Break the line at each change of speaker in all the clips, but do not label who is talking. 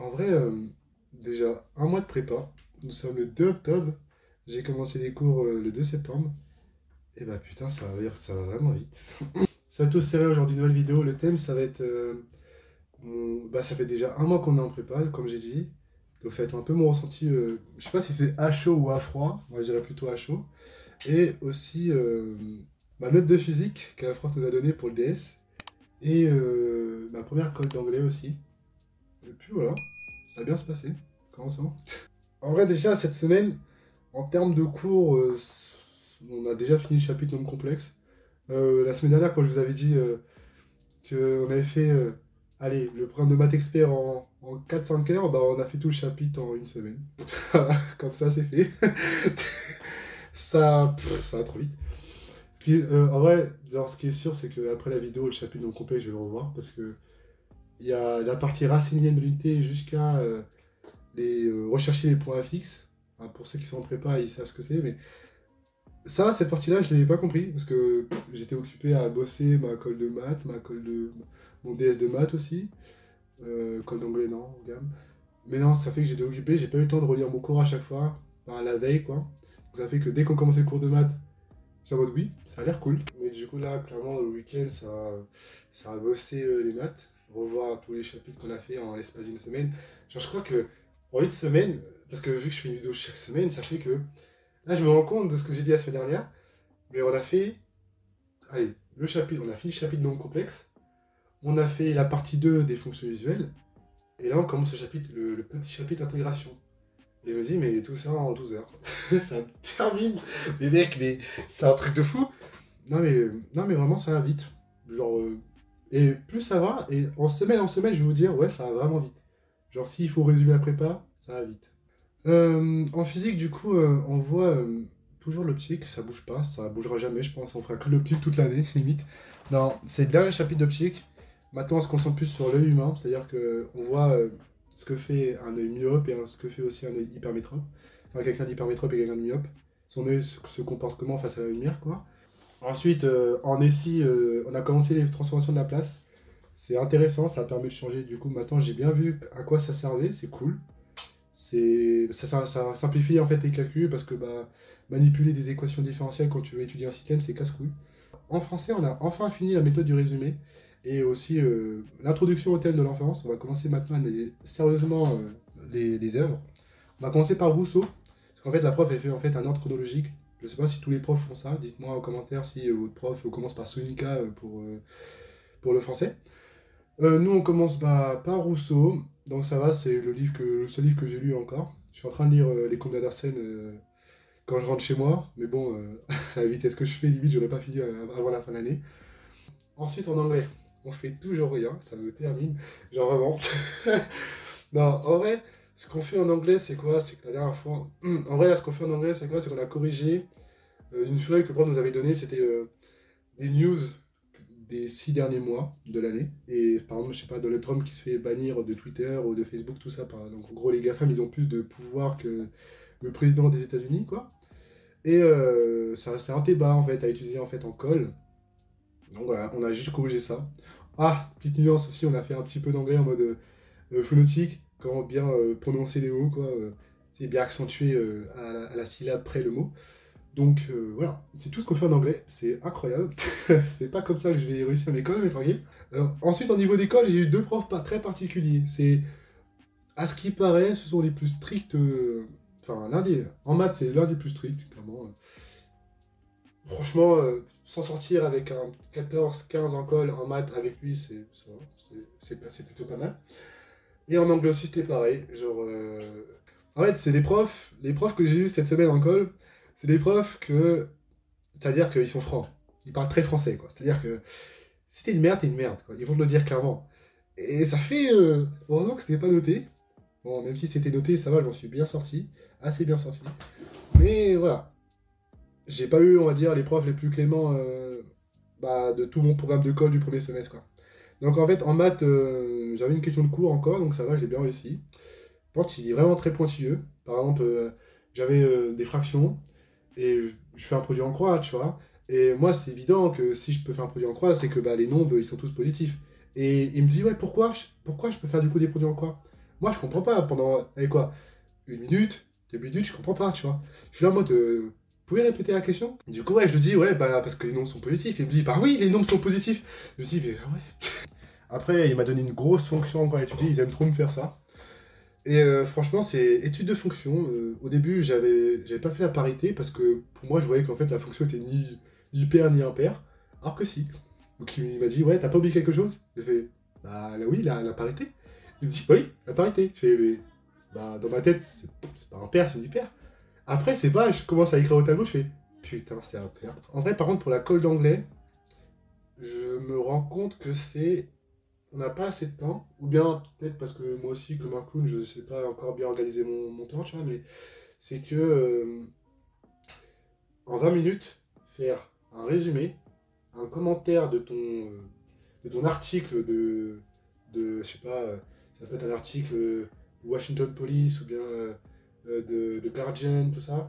En vrai, déjà un mois de prépa. Nous sommes le 2 octobre. J'ai commencé les cours le 2 septembre. Et bah putain, ça va vraiment vite. Ça va tous serré aujourd'hui, nouvelle vidéo. Le thème, ça va être. Bah, ça fait déjà un mois qu'on est en prépa, comme j'ai dit. Donc ça va être un peu mon ressenti. Je sais pas si c'est à chaud ou à froid. Moi, je dirais plutôt à chaud. Et aussi ma note de physique que la prof nous a donnée pour le DS. Et ma première colle d'anglais aussi. Et puis voilà, ça va bien se passer. Comment ça va? En vrai, déjà, cette semaine, en termes de cours, on a déjà fini le chapitre non complexe. La semaine dernière, quand je vous avais dit qu'on avait fait allez, le programme de maths expert en 4-5 heures, bah, on a fait tout le chapitre en une semaine. Comme ça, c'est fait. Ça va trop vite. En vrai, genre, ce qui est sûr, c'est qu'après la vidéo, le chapitre non complexe, je vais le revoir parce que il y a la partie racinienne de l'unité jusqu'à rechercher les points fixes. Enfin, pour ceux qui sont en prépa, ils savent ce que c'est, mais ça, cette partie-là, je ne l'ai pas compris, parce que j'étais occupé à bosser ma colle de maths, mon DS de maths aussi, colle d'anglais, non, gamme. Mais non, ça fait que j'étais occupé, j'ai pas eu le temps de relire mon cours à chaque fois, enfin, la veille, quoi. Donc ça fait que dès qu'on commençait le cours de maths, j'étais en mode oui, ça a l'air cool. Mais du coup, là, clairement, le week-end, ça va bosser les maths, revoir tous les chapitres qu'on a fait en l'espace d'une semaine. Genre, je crois que en une semaine, parce que vu que je fais une vidéo chaque semaine, ça fait que là, je me rends compte de ce que j'ai dit la semaine dernière, mais on a fait, allez, on a fini le chapitre non complexe, on a fait la partie 2 des fonctions visuelles, et là, on commence le petit chapitre intégration. Et je me dis, mais tout ça en 12 heures. Ça me termine. Mais mec, mais c'est un truc de fou. Non, mais vraiment, ça va vite. Genre, et plus ça va, et en semaine, je vais vous dire, ouais, ça va vraiment vite. Genre, s'il faut résumer la prépa, ça va vite. En physique, du coup, on voit toujours l'optique, ça bouge pas, ça bougera jamais, je pense. On fera que l'optique toute l'année, limite. Non, c'est le dernier chapitre d'optique. Maintenant, on se concentre plus sur l'œil humain, c'est-à-dire qu'on voit ce que fait un œil myope et ce que fait aussi un œil hypermétrope. Enfin, quelqu'un d'hypermétrope et quelqu'un de myope. Son œil se comporte comment face à la lumière, quoi. Ensuite, en ESSI, on a commencé les transformations de la place. C'est intéressant, ça permet de changer. Du coup, maintenant, j'ai bien vu à quoi ça servait, c'est cool. Ça simplifie en fait les calculs parce que bah, manipuler des équations différentielles quand tu veux étudier un système, c'est casse-couille. En français, on a enfin fini la méthode du résumé et aussi l'introduction au thème de l'enfance. On va commencer maintenant à analyser sérieusement les œuvres. On va commencer par Rousseau, parce qu'en fait, la prof, elle fait en fait un ordre chronologique. Je sais pas si tous les profs font ça. Dites-moi en commentaire si votre prof commence par Soninka pour le français. Nous, on commence par Rousseau. Donc ça va, c'est le seul livre que j'ai lu encore. Je suis en train de lire Les Contes d'Arsène quand je rentre chez moi. Mais bon, à la vitesse que je fais, limite, j'aurais pas fini avant la fin de l'année. Ensuite, en anglais, on fait toujours rien. Ça me termine. Genre vraiment. Non, en vrai, ce qu'on fait en anglais, c'est quoi? C'est que la dernière fois... En vrai, là, ce qu'on fait en anglais, c'est quoi? C'est qu'on a corrigé une feuille que le prof nous avait donnée. C'était des news des 6 derniers mois de l'année. Et par exemple, je sais pas, Donald Trump qui se fait bannir de Twitter ou de Facebook, tout ça. Donc en gros, les GAFAM, ils ont plus de pouvoir que le président des États-Unis, quoi. Et ça, c'est un débat, en fait, à utiliser en fait en call. Donc voilà, on a juste corrigé ça. Ah, petite nuance aussi, on a fait un petit peu d'anglais en mode phonétique, comment bien prononcer les mots, quoi. C'est bien accentué à la syllabe près le mot. Donc voilà, c'est tout ce qu'on fait en anglais, c'est incroyable. C'est pas comme ça que je vais réussir à l'école, mais tranquille. Ensuite, au niveau d'école, j'ai eu deux profs pas très particuliers. C'est, à ce qui paraît, ce sont les plus stricts. Enfin, en maths, c'est l'un des plus stricts, clairement. Franchement, s'en sortir avec un 14-15 en colle en maths avec lui, ça va, c'est plutôt pas mal. Et en anglais aussi, c'était pareil. Genre, en fait, c'est les profs que j'ai eu cette semaine en colle, c'est des profs que, c'est-à-dire qu'ils sont francs. Ils parlent très français, quoi. C'est-à-dire que si t'es une merde, quoi. Ils vont te le dire clairement. Et ça fait, heureusement que ce n'est pas noté. Bon, même si c'était noté, ça va, je m'en suis bien sorti, assez bien sorti. Mais voilà, j'ai pas eu, on va dire, les profs les plus cléments de tout mon programme de colle du premier semestre, quoi. Donc en fait, en maths, j'avais une question de cours encore, donc ça va, j'ai bien réussi. Par contre, il est vraiment très pointilleux. Par exemple, j'avais des fractions et je fais un produit en croix, tu vois. Et moi, c'est évident que si je peux faire un produit en croix, c'est que bah, les nombres, ils sont tous positifs. Et il me dit, ouais, pourquoi je peux faire du coup des produits en croix? Moi, je comprends pas. Pendant, allez, quoi, 1 minute, 2 minutes, je comprends pas, tu vois. Je suis là en mode, vous pouvez répéter la question? Du coup, ouais, je lui dis, ouais, bah, parce que les nombres sont positifs. Il me dit, bah oui, les nombres sont positifs. Je me dis, mais ah ouais. Après, il m'a donné une grosse fonction quand étudier. Ils aiment trop me faire ça. Et franchement, c'est étude de fonction. Au début, j'avais pas fait la parité parce que pour moi, je voyais qu'en fait, la fonction était ni paire ni impair. Alors que si. Donc il m'a dit, ouais, t'as pas oublié quelque chose? J'ai fait, bah là, oui, la parité. Il me dit, oui, la parité. Je fais, mais, bah dans ma tête, c'est pas impair, c'est ni pair. Après, c'est pas, je commence à écrire au tableau, je fais, putain, c'est impair. En vrai, par contre, pour la colle d'anglais, je me rends compte que c'est on n'a pas assez de temps, ou bien peut-être parce que moi aussi, comme un clown, je ne sais pas encore bien organiser mon temps, tu vois, mais c'est que en 20 minutes, faire un résumé, un commentaire de ton article je sais pas, ça peut être un article Washington Police ou bien de Guardian, tout ça,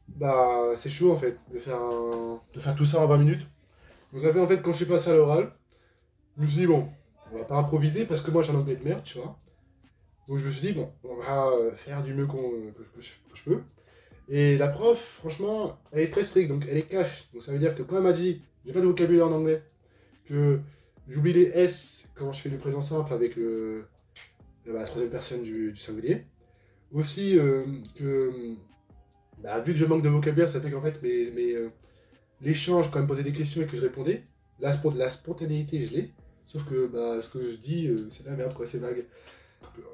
bah c'est chaud en fait de faire tout ça en 20 minutes. Vous savez, en fait, quand je suis passé à l'oral, je me suis dit, bon, on va pas improviser parce que moi j'ai un anglais de merde, tu vois. Donc je me suis dit, bon, on va faire du mieux que je peux. Et la prof, franchement, elle est très stricte, donc elle est cash. Donc ça veut dire que quand elle m'a dit, j'ai pas de vocabulaire en anglais, que j'oublie les S quand je fais le présent simple avec la troisième personne du singulier. Aussi que, bah, vu que je manque de vocabulaire, ça fait qu'en fait l'échange, quand elle me posait des questions et que je répondais, la spontanéité, je l'ai. Sauf que bah, ce que je dis, c'est de la merde, quoi, c'est vague.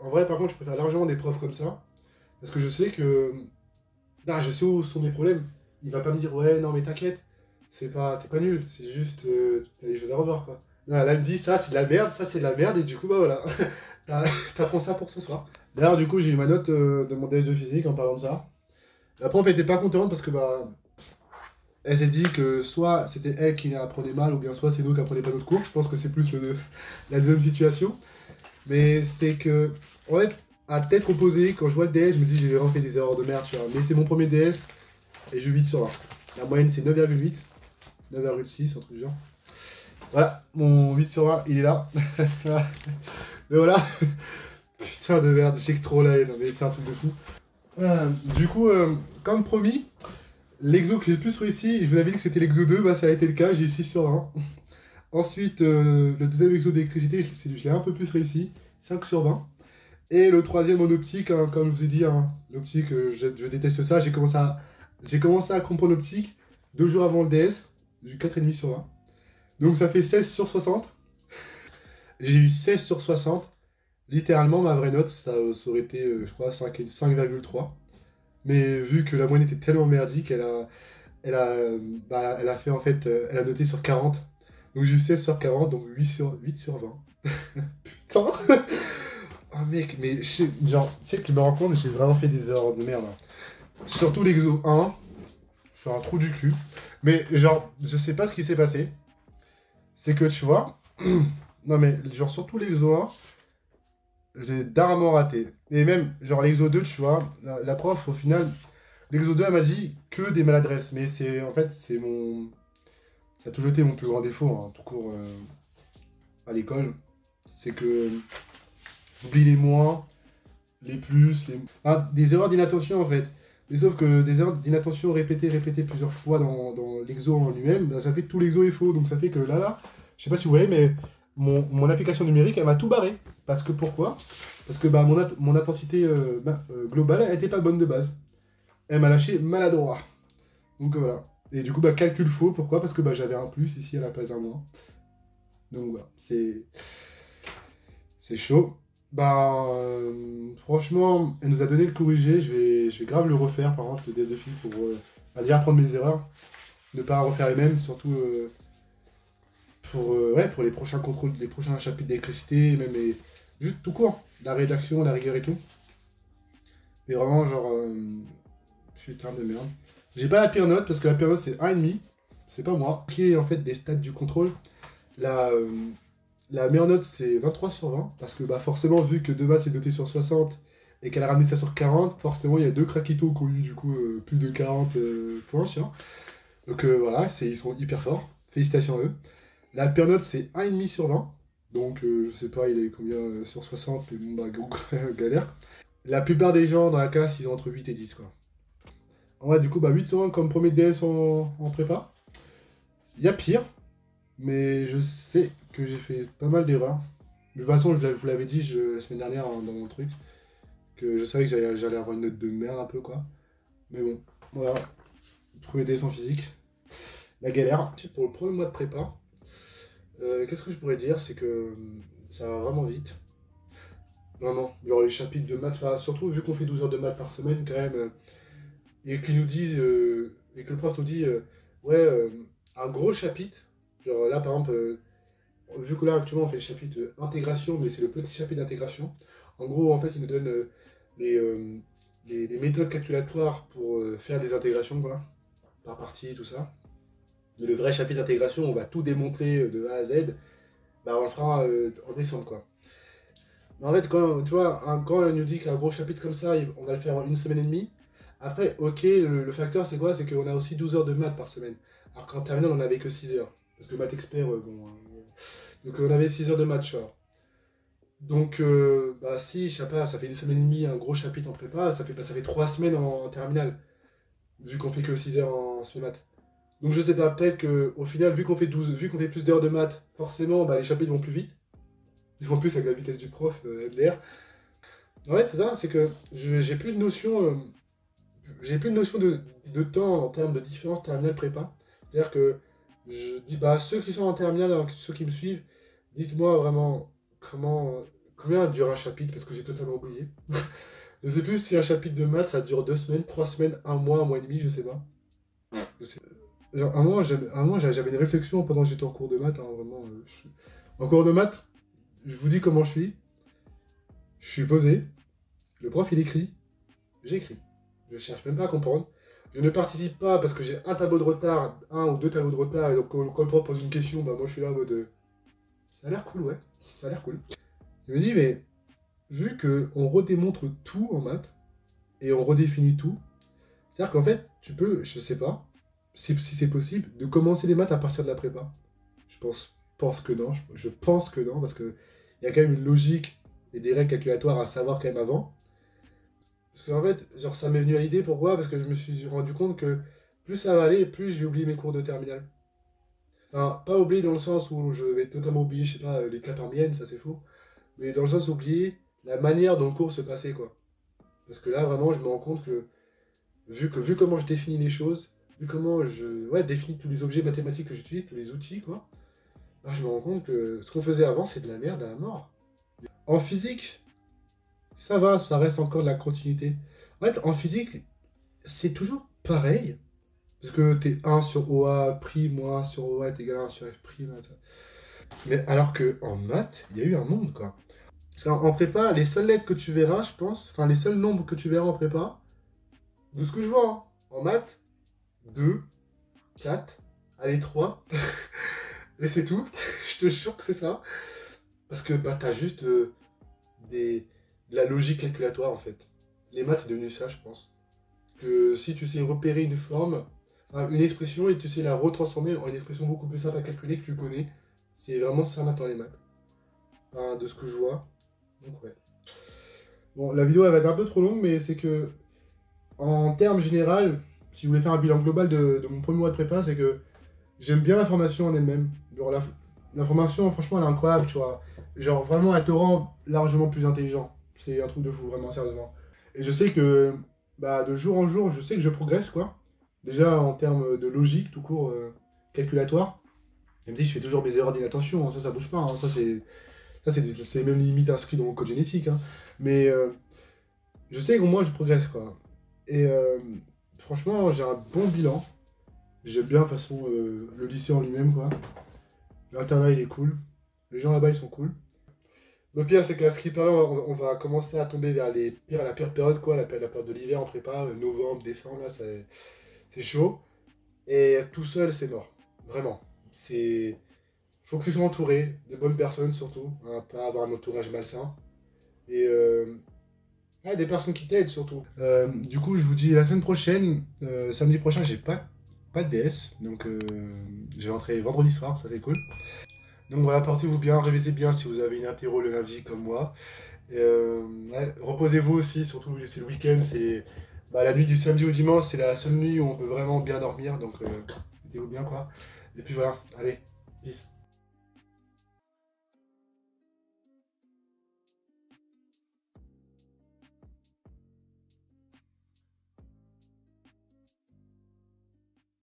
En vrai, par contre, je préfère largement des profs comme ça. Parce que je sais que. Ah, je sais où sont mes problèmes. Il va pas me dire, ouais, non, mais t'inquiète, t'es pas nul, c'est juste, t'as des choses à revoir, quoi. Non, là, il me dit, ça, c'est de la merde, ça, c'est de la merde, et du coup, bah voilà. Là, t'apprends ça pour ce soir. D'ailleurs, du coup, j'ai eu ma note de mon DH de physique en parlant de ça. La prof était pas contente parce que, bah, elle s'est dit que soit c'était elle qui apprenait mal, ou bien soit c'est nous qui apprenait pas notre cours. Je pense que c'est plus la deuxième situation. Mais c'est que, en fait, à tête opposée, quand je vois le DS, je me dis j'ai vraiment fait des erreurs de merde, tu vois. Mais c'est mon premier DS et je 8 sur 20. La moyenne c'est 9,8, 9,6, un truc du genre. Voilà, mon 8 sur 20, il est là. Mais voilà, putain de merde, j'ai que trop la haine, mais c'est un truc de fou. Du coup, comme promis, l'exo que j'ai le plus réussi, je vous avais dit que c'était l'exo 2, bah ça a été le cas, j'ai eu 6 sur 20. Ensuite, le deuxième exo d'électricité, je l'ai un peu plus réussi, 5 sur 20. Et le troisième en optique, hein, comme je vous ai dit, hein, l'optique, je déteste ça. J'ai commencé à comprendre l'optique 2 jours avant le DS, j'ai eu 4,5 sur 20. Donc ça fait 16 sur 60. J'ai eu 16 sur 60. Littéralement, ma vraie note, ça aurait été, je crois, 5,3. Mais vu que la moyenne était tellement merdique, elle a, elle a fait en fait, elle a noté sur 40. Donc j'ai eu 16 sur 40, donc 8 sur 20. Putain! Ah mec, mais genre, tu sais que je me rends compte, j'ai vraiment fait des erreurs de merde, hein. Surtout l'exo 1, je suis un trou du cul. Mais genre, je sais pas ce qui s'est passé. C'est que tu vois, non mais genre surtout l'exo 1, j'ai darement raté. Et même, genre l'exo 2, tu vois, la prof au final, l'exo 2 elle m'a dit que des maladresses. Mais c'est en fait, c'est mon. Ça a toujours été mon plus grand défaut, hein, tout court à l'école. C'est que j'oublie les moins, les plus, ah, des erreurs d'inattention en fait. Mais sauf que des erreurs d'inattention répétées plusieurs fois dans l'exo en lui-même, bah, ça fait que tout l'exo est faux. Donc ça fait que là, je sais pas si vous voyez, mais mon application numérique, elle m'a tout barré. Parce que pourquoi? Parce que bah, mon intensité globale, elle était pas bonne de base. Elle m'a lâché maladroit. Donc voilà. Et du coup, bah, calcul faux. Pourquoi? Parce que bah, j'avais un plus ici à la place d'un moins. Donc voilà, c'est chaud. Bah, franchement, elle nous a donné le corrigé. Je vais grave le refaire, par contre, le DS de fil pour bah, déjà apprendre mes erreurs. Ne pas refaire les mêmes, surtout ouais, pour les prochains contrôles, les prochains chapitres d'électricité, même juste tout court. La rédaction, la rigueur et tout. Mais vraiment, genre, putain de merde. J'ai pas la pire note parce que la pire note c'est 1,5. C'est pas moi. Qui est en fait des stats du contrôle. La, euh, la meilleure note c'est 23 sur 20. Parce que bah, forcément, vu que de base c'est noté sur 60 et qu'elle a ramené ça sur 40, forcément il y a deux craquitos qui ont eu du coup plus de 40 points, tiens. Donc voilà, ils sont hyper forts. Félicitations à eux. La pire note c'est 1,5 sur 20. Donc, je sais pas, il a eu combien sur 60, mais bon, bah, galère. La plupart des gens dans la classe, ils ont entre 8 et 10, quoi. Ouais, du coup, bah, 801 comme premier DS en prépa. Il y a pire, mais je sais que j'ai fait pas mal d'erreurs. De toute façon, je vous l'avais dit la semaine dernière hein, dans mon truc, que je savais que j'allais avoir une note de merde un peu, quoi. Mais bon, voilà. Premier DS en physique. La galère. Pour le premier mois de prépa, qu'est-ce que je pourrais dire? C'est que ça va vraiment vite. Vraiment. Genre les chapitres de maths, enfin, surtout vu qu'on fait 12 heures de maths par semaine, quand même, et qu'il nous dit, et que le prof nous dit, ouais, un gros chapitre. Genre là, par exemple, vu que là, actuellement, on fait le chapitre intégration, mais c'est le petit chapitre d'intégration. En gros, en fait, il nous donne les, euh, les méthodes calculatoires pour faire des intégrations, quoi, par partie, tout ça. Et le vrai chapitre d'intégration, on va tout démontrer de A à Z, bah, on le fera en décembre, quoi. Mais en fait, quand, tu vois, quand on nous dit qu'un gros chapitre comme ça, on va le faire en une semaine et demie, après, ok, le facteur, c'est quoi? C'est qu'on a aussi 12 heures de maths par semaine. Alors qu'en terminale, on n'avait que 6 heures. Parce que maths expert, bon. Donc on avait 6 heures de maths, tu vois. Donc, bah si, je sais pas, ça fait une semaine et demie, un gros chapitre en prépa, ça fait 3 semaines en terminale, vu qu'on fait que 6 heures en semi maths. Donc je sais pas, peut-être qu'au final, vu qu'on fait plus d'heures de maths, forcément, bah, les chapitres vont plus vite. Ils vont plus avec la vitesse du prof, MDR. Ouais, c'est ça, c'est que j'ai plus de notion, j'ai plus de notion de temps en termes de différence terminale prépa. C'est-à-dire que je dis, bah, ceux qui sont en terminale, hein, ceux qui me suivent, dites-moi vraiment combien dure un chapitre, parce que j'ai totalement oublié. Je sais plus si un chapitre de maths, ça dure 2 semaines, 3 semaines, un mois et demi, je sais pas. Je sais. Genre, un mois, j'avais une réflexion pendant que j'étais en cours de maths, hein, vraiment. En cours de maths, je vous dis comment je suis. Je suis posé, le prof il écrit, j'écris. Je cherche même pas à comprendre. Je ne participe pas parce que j'ai un tableau de retard, un ou deux tableaux de retard, et donc quand le prof pose une question, bah moi je suis là en mode ça a l'air cool, ouais, ça a l'air cool. Je me dis, mais vu qu'on redémontre tout en maths, et on redéfinit tout, c'est-à-dire qu'en fait, tu peux, je sais pas, si c'est possible, de commencer les maths à partir de la prépa. Je pense que non, je pense que non, parce que il y a quand même une logique et des règles calculatoires à savoir quand même avant. Parce qu'en fait, genre, ça m'est venu à l'idée, pourquoi? Parce que je me suis rendu compte que plus ça va aller, plus je vais oublier mes cours de terminale. Enfin, pas oublier dans le sens où je vais totalement oublier, je sais pas, les cas par mienne, ça c'est faux. Mais dans le sens oublier la manière dont le cours se passait, quoi. Parce que là, vraiment, je me rends compte que, vu comment je définis les choses, vu comment je définis tous les objets mathématiques que j'utilise, tous les outils, quoi, bah, je me rends compte que ce qu'on faisait avant, c'est de la merde à la mort. En physique, ça va, ça reste encore de la continuité. En fait, en physique, c'est toujours pareil. Parce que t'es 1 sur OA prime, moins 1 sur OA est égal à 1 sur F prime. Là, ça. Mais alors que en maths, il y a eu un monde, quoi. Parce qu'en prépa, les seules lettres que tu verras, je pense, enfin les seuls nombres que tu verras en prépa, de ce que je vois, hein, en maths, 2, 4, allez 3, et c'est tout. Je te jure que c'est ça. Parce que bah, t'as juste des, de la logique calculatoire, en fait. Les maths, c'est devenu ça, je pense. Que si tu sais repérer une forme, enfin, une expression, et tu sais la retransformer en une expression beaucoup plus simple à calculer que tu connais, c'est vraiment ça maintenant les maths. Enfin, de ce que je vois. Donc ouais. Bon, la vidéo elle va être un peu trop longue, mais c'est que en termes général, si je voulais faire un bilan global de mon premier mois de prépa, c'est que j'aime bien la formation en elle-même. Genre, la formation, franchement, elle est incroyable, tu vois. Genre, vraiment, elle te rend largement plus intelligent. C'est un truc de fou, vraiment, sérieusement. Et je sais que, bah, de jour en jour, je sais que je progresse, quoi. Déjà, en termes de logique, tout court, calculatoire. Même si je fais toujours mes erreurs d'inattention, hein, ça bouge pas. Hein. C'est même limite inscrit dans mon code génétique. Hein. Mais je sais que moi, je progresse, quoi. Et franchement, j'ai un bon bilan. J'aime bien, de toute façon, le lycée en lui-même, quoi. L'internat, il est cool. Les gens là-bas, ils sont cool. Le pire, c'est qu'à ce qui paraît, on va commencer à tomber vers la pire période, quoi, la période de l'hiver en prépa, novembre, décembre, là, c'est chaud. Et tout seul, c'est mort. Vraiment. C'est. Faut que tu sois entouré de bonnes personnes, surtout. Hein, pas avoir un entourage malsain. Et des personnes qui t'aident, surtout. Du coup, je vous dis la semaine prochaine, samedi prochain, j'ai pas de DS. Donc, je vais rentrer vendredi soir, ça c'est cool. Donc voilà, portez-vous bien, révisez bien si vous avez une interro le lundi comme moi. Et, ouais, reposez-vous aussi, surtout c'est le week-end, c'est bah, la nuit du samedi au dimanche, c'est la seule nuit où on peut vraiment bien dormir, donc mettez-vous bien quoi. Et puis voilà, allez, peace.